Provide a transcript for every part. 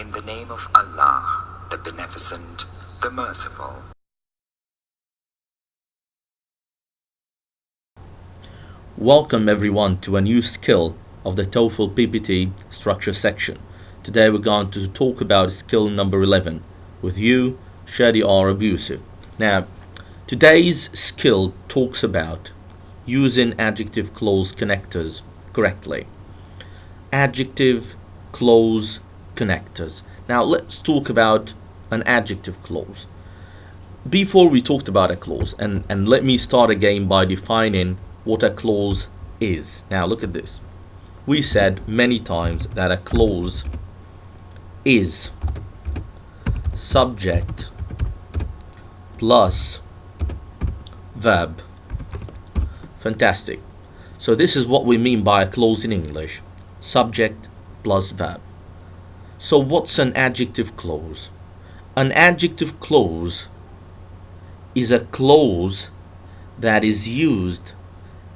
In the name of Allah, the Beneficent, the Merciful. Welcome everyone to a new skill of the TOEFL PBT structure section. Today we're going to talk about skill number 11 with you, Shadi R. Abusive. Now, today's skill talks about using adjective clause connectors correctly. Adjective clause connectors. Now let's talk about an adjective clause. Before we talked about a clause, and let me start again by defining what a clause is. Now look at this. We said many times that a clause is subject plus verb. Fantastic. So this is what we mean by a clause in English. Subject plus verb. So what's an adjective clause? An adjective clause is a clause that is used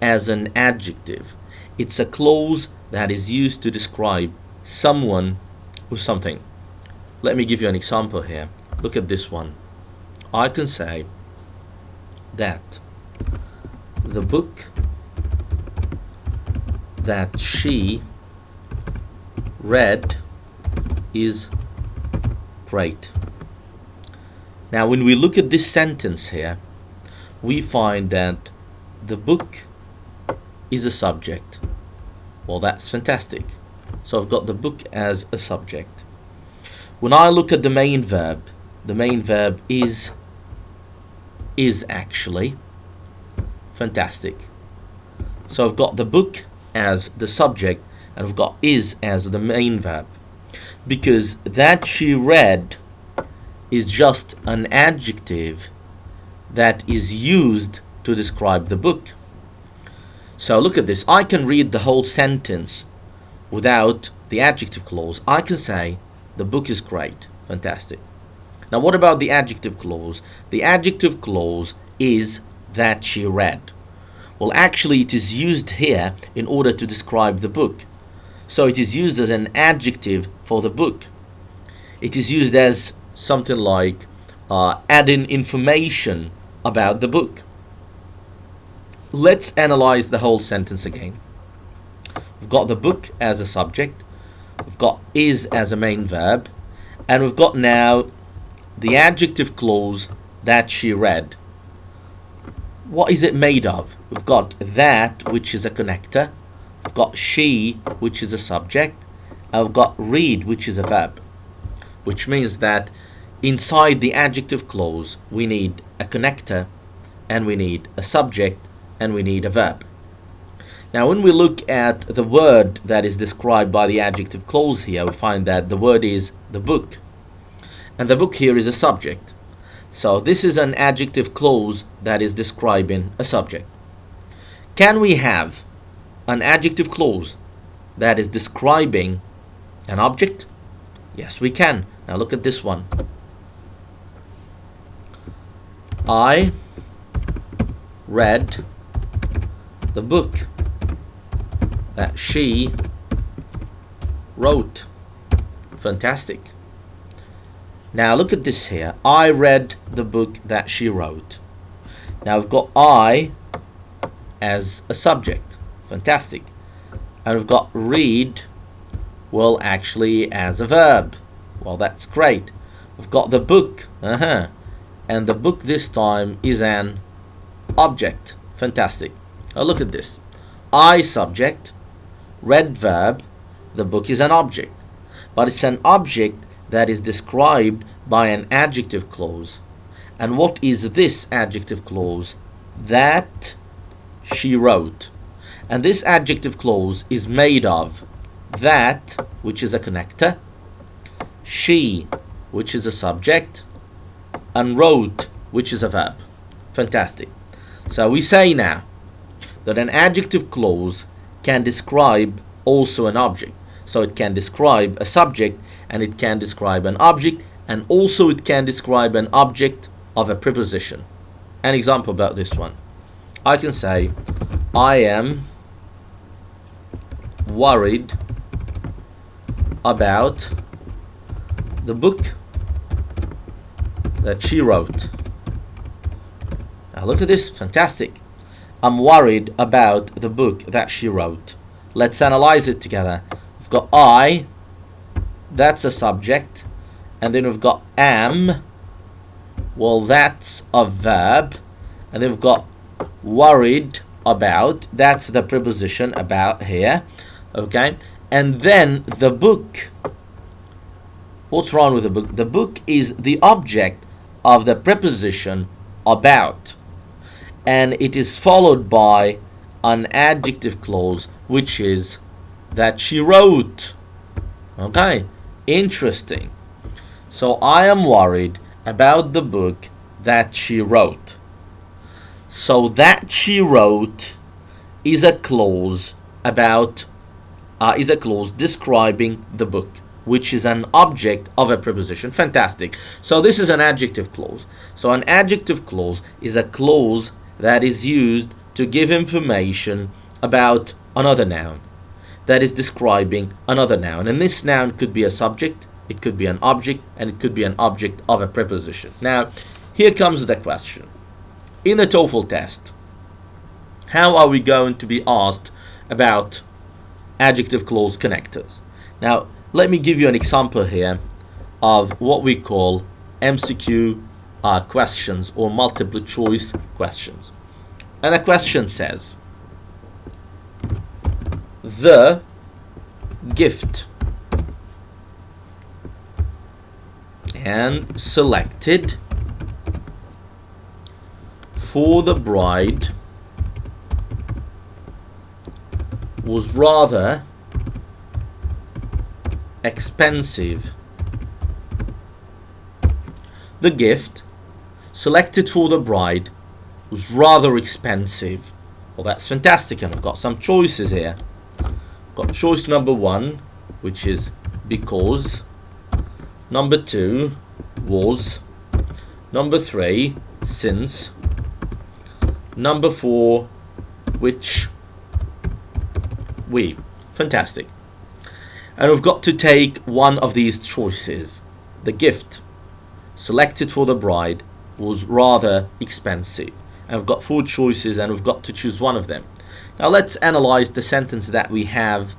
as an adjective. It's a clause that is used to describe someone or something. Let me give you an example here. Look at this one. I can say that the book that she read is great. Now when we look at this sentence here, we find that the book is a subject. Well, that's fantastic. So I've got the book as a subject. When I look at the main verb is actually fantastic. So I've got the book as the subject and I've got is as the main verb, because that she read is just an adjective that is used to describe the book. So look at this. I can read the whole sentence without the adjective clause. I can say the book is great. Fantastic. Now what about the adjective clause? The adjective clause is that she read. Well, actually it is used here in order to describe the book. So it is used as an adjective for the book. It is used as something like adding information about the book. Let's analyze the whole sentence again. We've got the book as a subject, we've got is as a main verb, and we've got now the adjective clause that she read. What is it made of? We've got that, which is a connector, we've got she, which is a subject, and we've got read, which is a verb, which means that inside the adjective clause we need a connector, and we need a subject, and we need a verb. Now when we look at the word that is described by the adjective clause here, we find that the word is the book, and the book here is a subject. So this is an adjective clause that is describing a subject. Can we have an adjective clause that is describing an object? Yes, we can. Now look at this one. I read the book that she wrote. Fantastic. Now look at this here. I read the book that she wrote. Now I've got I as a subject. Fantastic. And we've got read, well, actually as a verb. Well, that's great. We've got the book. And the book this time is an object. Fantastic. Now look at this. I subject, read verb, the book is an object. But it's an object that is described by an adjective clause. And what is this adjective clause? That she wrote. And this adjective clause is made of that, which is a connector, she, which is a subject, and wrote, which is a verb. Fantastic. So we say now that an adjective clause can describe also an object. So it can describe a subject, and it can describe an object, and also it can describe an object of a preposition. An example about this one. I can say, I am worried about the book that she wrote. Now look at this, fantastic. I'm worried about the book that she wrote. Let's analyze it together. We've got I, that's a subject, and then we've got am, well that's a verb, and then we've got worried about, that's the preposition about here, okay? And then the book, what's wrong with the book? The book is the object of the preposition about, and it is followed by an adjective clause, which is that she wrote. Okay, interesting. So I am worried about the book that she wrote. So that she wrote is a clause about is a clause describing the book, which is an object of a preposition. Fantastic. So this is an adjective clause. So an adjective clause is a clause that is used to give information about another noun, that is describing another noun. And this noun could be a subject, it could be an object, and it could be an object of a preposition. Now, here comes the question. In the TOEFL test, how are we going to be asked about adjective clause connectors? Now, let me give you an example here of what we call MCQ questions or multiple choice questions. And the question says, the gift and selected for the bride was rather expensive. The gift selected for the bride was rather expensive. Well, that's fantastic, and I've got some choices here. I've got choice number 1, which is because. Number 2, was. Number 3, since. Number 4, which. We. Fantastic. And we've got to take one of these choices. The gift selected for the bride was rather expensive. And we've got 4 choices and we've got to choose one of them. Now let's analyze the sentence that we have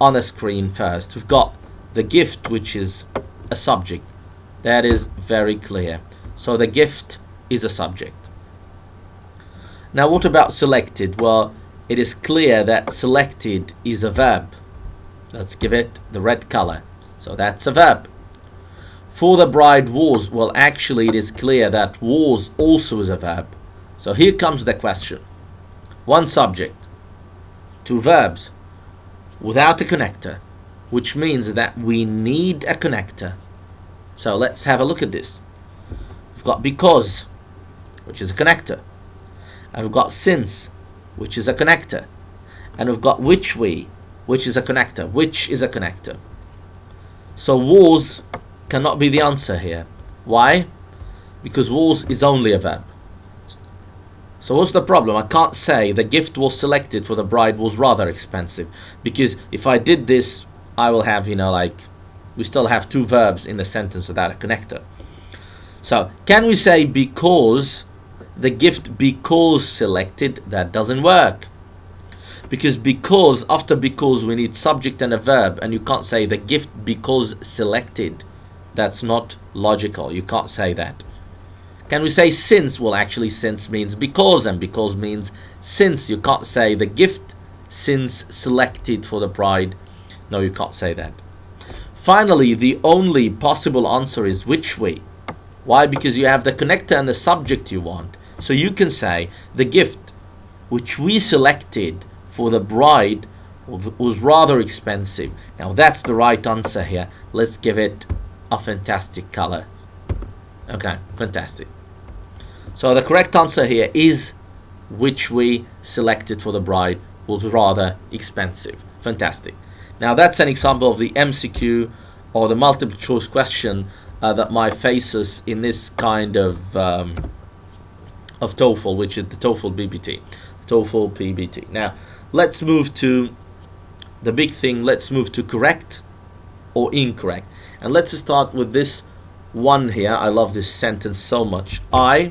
on the screen first. We've got the gift, which is a subject. That is very clear. So the gift is a subject. Now what about selected? Well, it is clear that selected is a verb. Let's give it the red color. So that's a verb. For the bride was, well actually it is clear that was also is a verb. So here comes the question. One subject, 2 verbs, without a connector, which means that we need a connector. So let's have a look at this. We've got because, which is a connector. And we've got since, which is a connector. And we've got which is a connector. Which is a connector. So was cannot be the answer here. Why? Because was is only a verb. So what's the problem? I can't say the gift was selected for the bride was rather expensive. Because if I did this, I will have, we still have 2 verbs in the sentence without a connector. So can we say because the gift because selected? That doesn't work. Because after because we need subject and a verb, and you can't say the gift because selected. That's not logical. You can't say that. Can we say since? Well, actually since means because, and because means since. You can't say the gift since selected for the bride. No, you can't say that. Finally, the only possible answer is which way. Why? Because you have the connector and the subject you want. So you can say the gift which we selected for the bride was rather expensive. Now that's the right answer here. Let's give it a fantastic color. Okay, fantastic. So the correct answer here is which we selected for the bride was rather expensive. Fantastic. Now that's an example of the MCQ or the multiple choice question that might face us in this kind of TOEFL, which is the TOEFL PBT. TOEFL PBT. Now let's move to the big thing. Let's move to correct or incorrect. And let's start with this one here. I love this sentence so much. I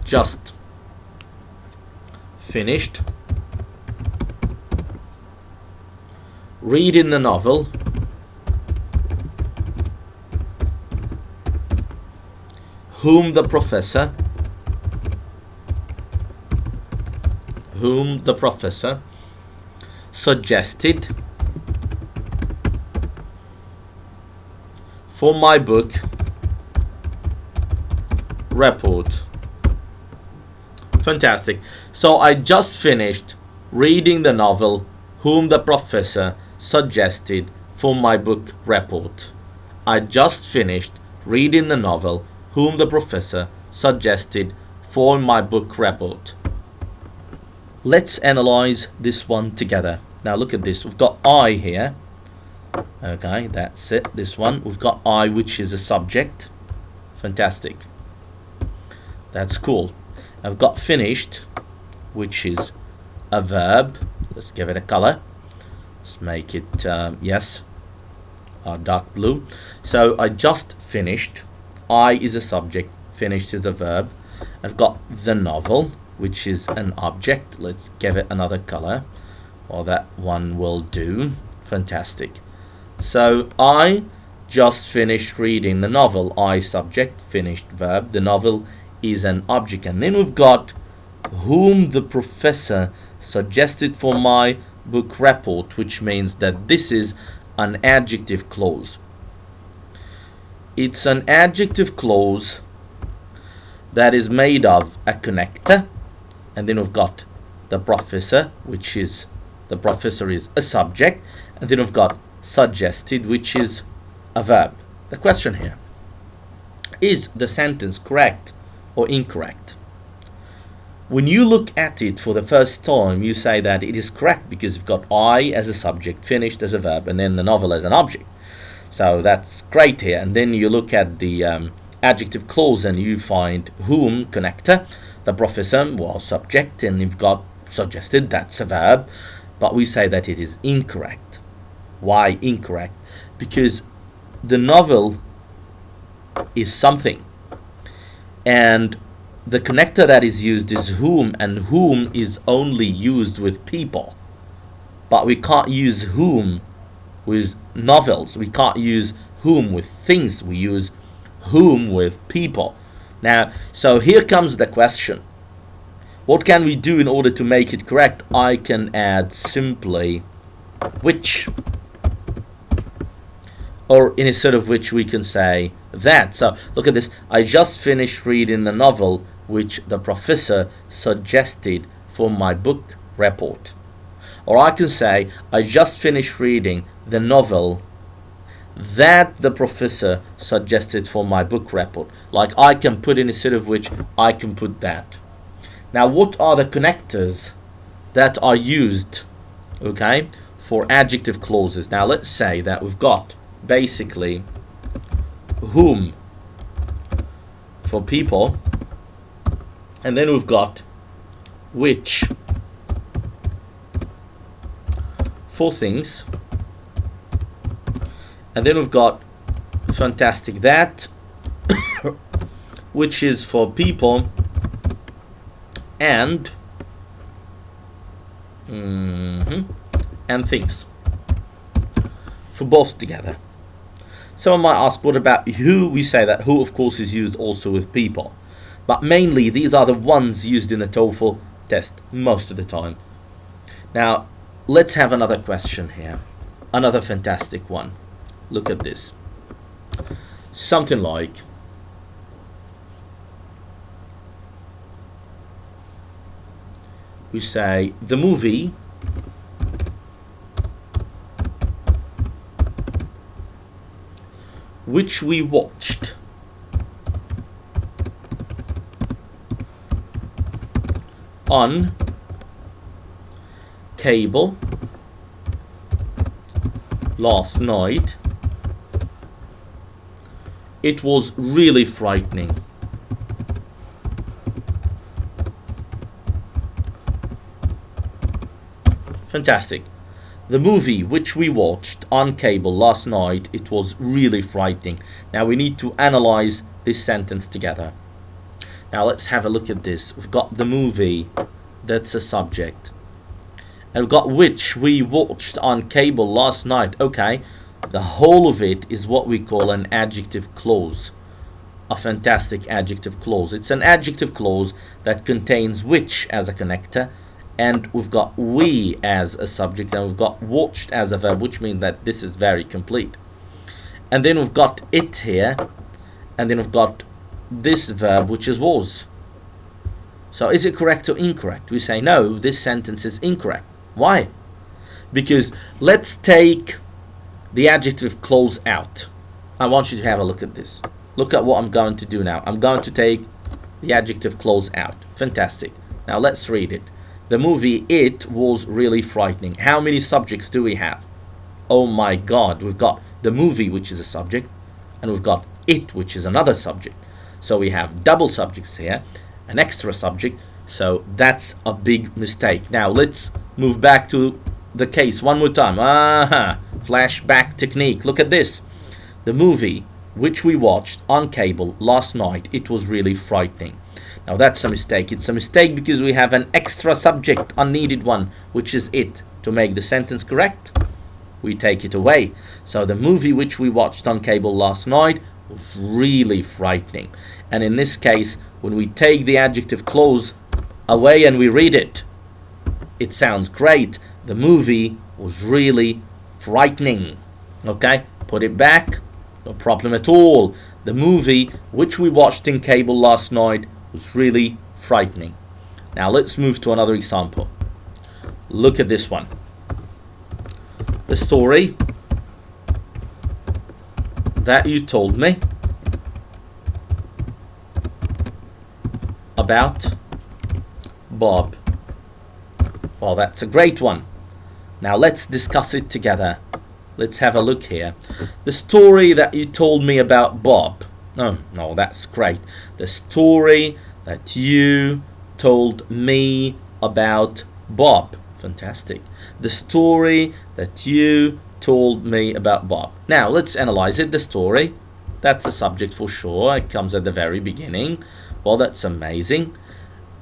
just finished reading the novel whom the professor suggested for my book report. Fantastic. So I just finished reading the novel whom the professor suggested for my book report. I just finished reading the novel whom the professor suggested for my book report. Let's analyze this one together. Now look at this. We've got I here. Okay, that's it. This one. We've got I, which is a subject. Fantastic. That's cool. I've got finished, which is a verb. Let's give it a color. Let's make it, yes, dark blue. So I just finished. I is a subject. Finished is a verb. I've got the novel, which is an object. Let's give it another color. Well, that one will do. Fantastic. So I just finished reading the novel. I subject, finished verb. The novel is an object. And then we've got whom the professor suggested for my book report, which means that this is an adjective clause. It's an adjective clause that is made of a connector, and then we've got the professor, which is the professor is a subject, and then we've got suggested, which is a verb. The question here, is the sentence correct or incorrect? When you look at it for the first time, you say that it is correct because you've got I as a subject, finished as a verb, and then the novel as an object. So that's great here. And then you look at the adjective clause and you find whom, connector, the professor, well, subject, and you've got suggested, that's a verb. But we say that it is incorrect. Why incorrect? Because the novel is something, and the connector that is used is whom, and whom is only used with people. But we can't use whom with novels. We can't use whom with things. We use whom with people. Now, so here comes the question. What can we do in order to make it correct? I can add simply which, or instead of which we can say that. So look at this. I just finished reading the novel which the professor suggested for my book report. Or I can say I just finished reading the novel that the professor suggested for my book report. Like I can put instead of which, I can put that. Now what are the connectors that are used, okay, for adjective clauses? Now let's say that we've got basically whom for people, and then we've got which for things, and then we've got fantastic that which is for people and things, for both together. Someone might ask, what about who? We say that who, of course, is used also with people. But mainly, these are the ones used in the TOEFL test most of the time. Now, let's have another question here. Another fantastic one. Look at this. Something like, we say, the movie which we watched on cable last night, it was really frightening. Fantastic. The movie which we watched on cable last night, it was really frightening. Now we need to analyze this sentence together. Now let's have a look at this. We've got the movie, that's a subject. And we've got which we watched on cable last night. Okay, the whole of it is what we call an adjective clause. A fantastic adjective clause. It's an adjective clause that contains which as a connector, and we've got we as a subject, and we've got watched as a verb, which means that this is very complete. And then we've got it here, and then we've got this verb, which is was. So is it correct or incorrect? We say no, this sentence is incorrect. Why? Because let's take the adjective clause out. I want you to have a look at this. Look at what I'm going to do now. I'm going to take the adjective clause out. Fantastic. Now let's read it. The movie, it was really frightening. How many subjects do we have? Oh my God, we've got the movie, which is a subject, and we've got it, which is another subject. So we have double subjects here, an extra subject. So that's a big mistake. Now let's move back to the case one more time. Flashback technique. Look at this. The movie which we watched on cable last night, it was really frightening. Now that's a mistake. It's a mistake because we have an extra subject, unneeded one, which is it. To make the sentence correct, we take it away. So the movie which we watched on cable last night was really frightening. And in this case, when we take the adjective clause away and we read it, it sounds great. The movie was really frightening. Okay, put it back, no problem at all. The movie which we watched in cable last night was really frightening. Now let's move to another example. Look at this one. The story that you told me about Bob. Well, that's a great one. Now let's discuss it together. Let's have a look here. The story that you told me about Bob. No, that's great. The story that you told me about Bob. Fantastic. The story that you told me about Bob. Now let's analyze it. The story, that's a subject for sure. It comes at the very beginning. Well, that's amazing.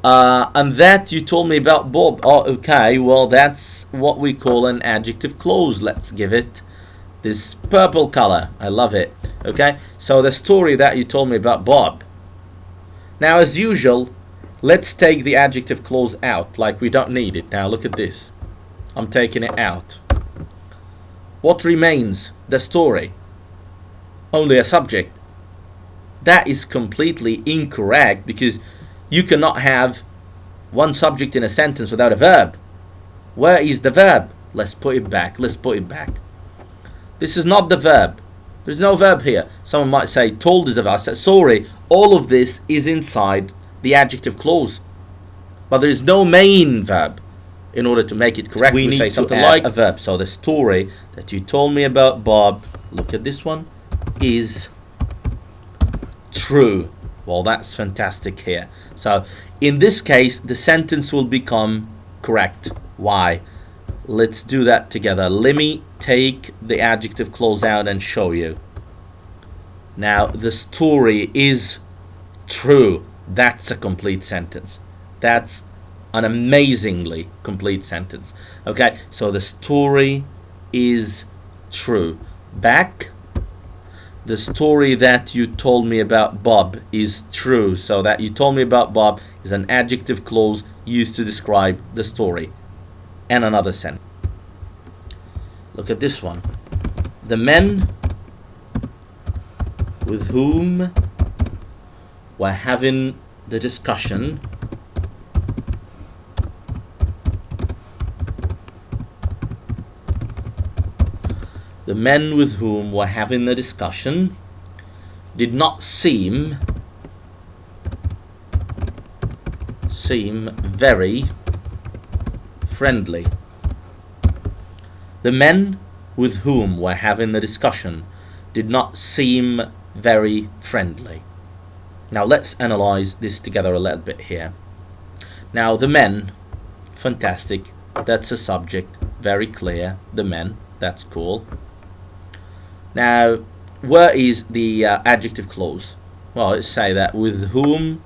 And that you told me about Bob. Oh, okay. Well, that's what we call an adjective clause. Let's give it this purple color. I love it. Okay. So the story that you told me about Bob. Now, as usual, let's take the adjective clause out. Like we don't need it. Now, look at this. I'm taking it out. What remains? The story. Only a subject. That is completely incorrect because you cannot have one subject in a sentence without a verb. Where is the verb? Let's put it back. Let's put it back. This is not the verb. There's no verb here. Someone might say, told is a verb. I said, sorry, all of this is inside the adjective clause. But there is no main verb. In order to make it correct, we need say something like a verb. So the story that you told me about Bob, look at this one, is true. Well, that's fantastic here. So in this case, the sentence will become correct. Why? Let's do that together. Let me take the adjective clause out and show you. Now, the story is true. That's a complete sentence. That's an amazingly complete sentence. Okay, so the story is true. Back. The story that you told me about Bob is true. So that you told me about Bob is an adjective clause used to describe the story. And another sentence. Look at this one. The men with whom we're having the discussion did not seem very friendly. The men with whom we're having the discussion did not seem very friendly. Now let's analyze this together a little bit here. Now the men, fantastic, that's a subject, very clear. The men. That's cool. Now, where is the adjective clause? Well, let's say that with whom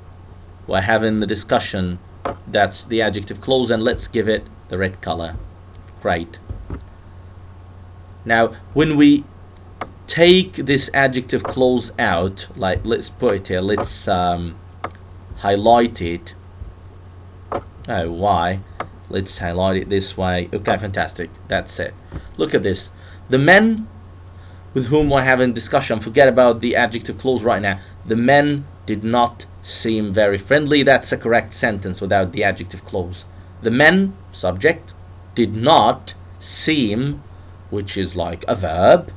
we're having the discussion. That's the adjective clause, and let's give it the red color. Great. Now, when we take this adjective clause out, like let's put it here, let's highlight it. Oh, why? Let's highlight it this way. Okay, fantastic. That's it. Look at this. The men with whom we're having discussion, forget about the adjective clause right now. The men did not seem very friendly. That's a correct sentence without the adjective clause. The men, subject, did not seem, which is like a verb,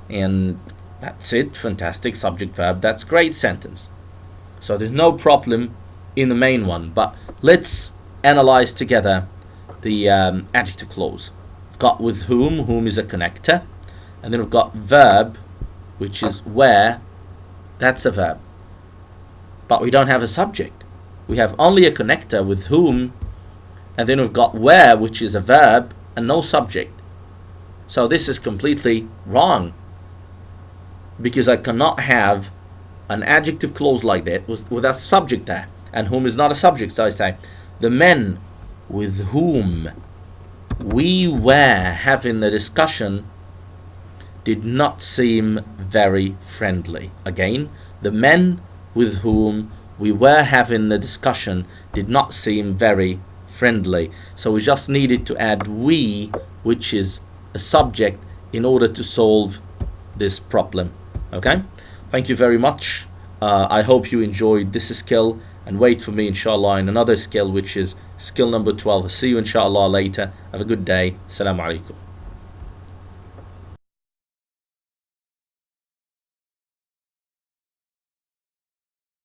and that's it. Fantastic. Subject verb. That's great sentence. So there's no problem in the main one, but let's analyze together the adjective clause. We've got with whom is a connector, and then we've got verb, which is where. That's a verb, but we don't have a subject. We have only a connector with whom, and then we've got where, which is a verb, and no subject. So this is completely wrong, because I cannot have an adjective clause like that with a subject there, and whom is not a subject. So I say, the men with whom we were having the discussion did not seem very friendly. Again, the men with whom we were having the discussion did not seem very friendly. So we just needed to add we, which is a subject, in order to solve this problem. Okay? Thank you very much. I hope you enjoyed this skill, and wait for me inshallah in another skill, which is skill number 12. See you inshallah later. Have a good day. Assalamu alaikum.